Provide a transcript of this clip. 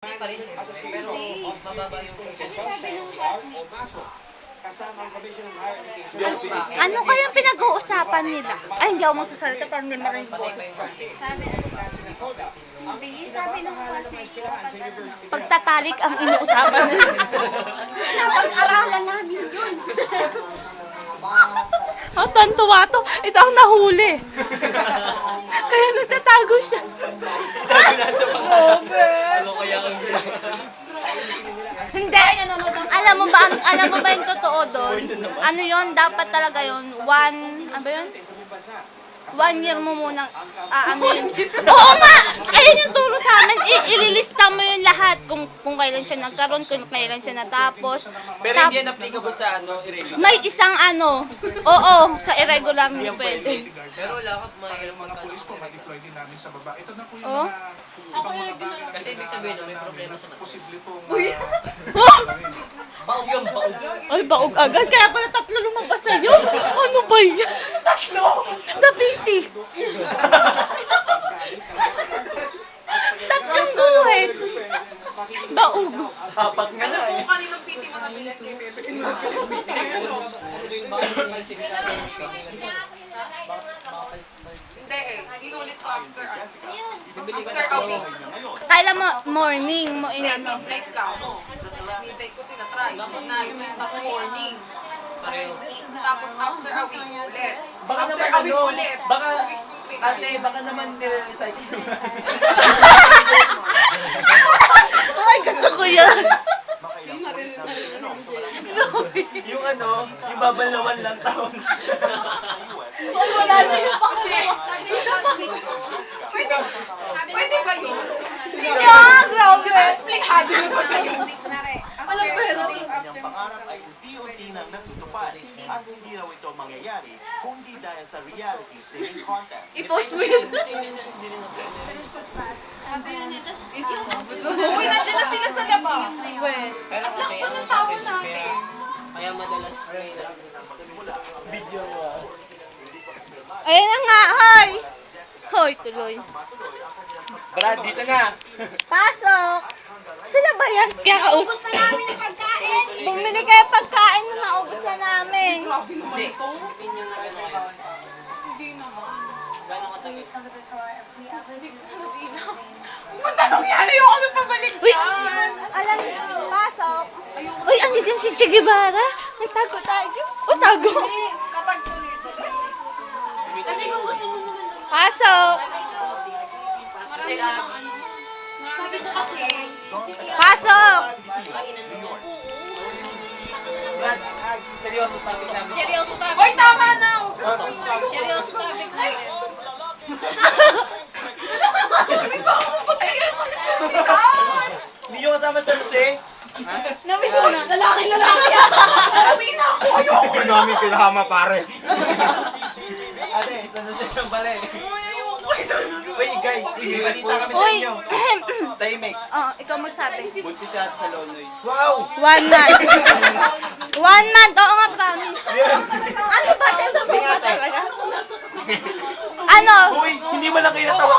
Hindi pa rin siyempre, pero mababa yung Kasi sabi nung classmate, Ano kayang pinag-uusapan nila? Ay, hindi ako magsasalita para hindi marinig boses ko. sabi hindi, sabi nung classmate ko, Pagtatalik ang inuusapan nila. napag-aralan namin yun. Ang tantuwa to. Ito ang nahuli. Kaya nagtatago siya. ano kaya ang Hindi. Alam mo ba yung totoo doon? Ano yon dapat talaga yon ano ba yun? 1 year mo munang, ano yun? Oo nga! Ayun yung turo sa amin. Ililista mo yun lahat. Kung kailan siya nagkaroon, kung kailan siya natapos. Pero hindi yan applicable sa irregular. May isang oo, sa irregular hindi pwede. Pero wala ka, mahirap magkano. Oh? Kasi ibig sabihin na may problema sa matas. Oh! Baog yung baog. Ay, baog agad. Kaya pala 3 lumabas sa'yo. Ano ba yan? 3? Sa PT. 3 guhit. Baog. Apat nga na eh. Kaninong PT mo nabilan kay Bebe? Hindi eh. Inulit ko after a week. Kailan mo, morning mo Hindi, inano. midnight ka mo. Midnight ko tinatry. Midnight, tas morning. Pareho. Tapos after a week ulit. Baka After naman a week ulit. baka, 2 weeks kong trinay. ate, baka naman nire-recycle mo. Ay, gusto ko yan. Yung yung babalawan lang taon. Wala na yung Pwede ba yun? grabe. Explicado na ba kayo? Alam mo, pero Kanyang pangarap ay unti-unti nang natutupad at hindi raw ito mangyayari kung di dahil sa reality singing contest. I-post mo yun. Kasi minsan hindi rin ako. sabi yun eh, tas Uy, nandiyan na sila sa labas. Pero At kasi last na ano ng sa tawa akin, natin. kaya madalas Video mo Ayun na nga, hoy. Hoy, tuloy. Brad, dito na. Pasok. Sila ba yan? Kaya kausap. na namin ng pagkain. Bumili kayo pagkain na naubos na namin. Grabe naman ito. opinion na gano'n. Hindi naman. Gano'ng katagal. Hindi ko sabihin na. Kung tanong yan, ayoko na pabalik Uy, yan. alam, pasok. Ayoko Uy, ano dyan si Che Guevara? May tago tayo. O, tago. kapag tuloy-tuloy. Kasi kung gusto mo naman doon, Pasok. Kasi Sabi ko kasi, Pasok. Brad, seryoso topic namin. seryoso topic. Hoy, tama na! Huwag ka Seryoso topic na yun. Hindi pa ako mapatayan kasi sabihan! Hindi nyo kasama sa Jose? Namiss mo na, lalaki yan. Uwi na ako! Ayoko! Hindi namin pinahama pare. Ate, sa Jose lang pala eh. Wait guys, balita kami sa Uy. inyo. Tahimik. Oh, ikaw magsabi. Buntis siya sa Lonoy. Wow! 1 month. 1 month. Oo nga, promise. Ano ba? Ito ba talaga? Ano? Uy, hindi mo lang kayo natawa.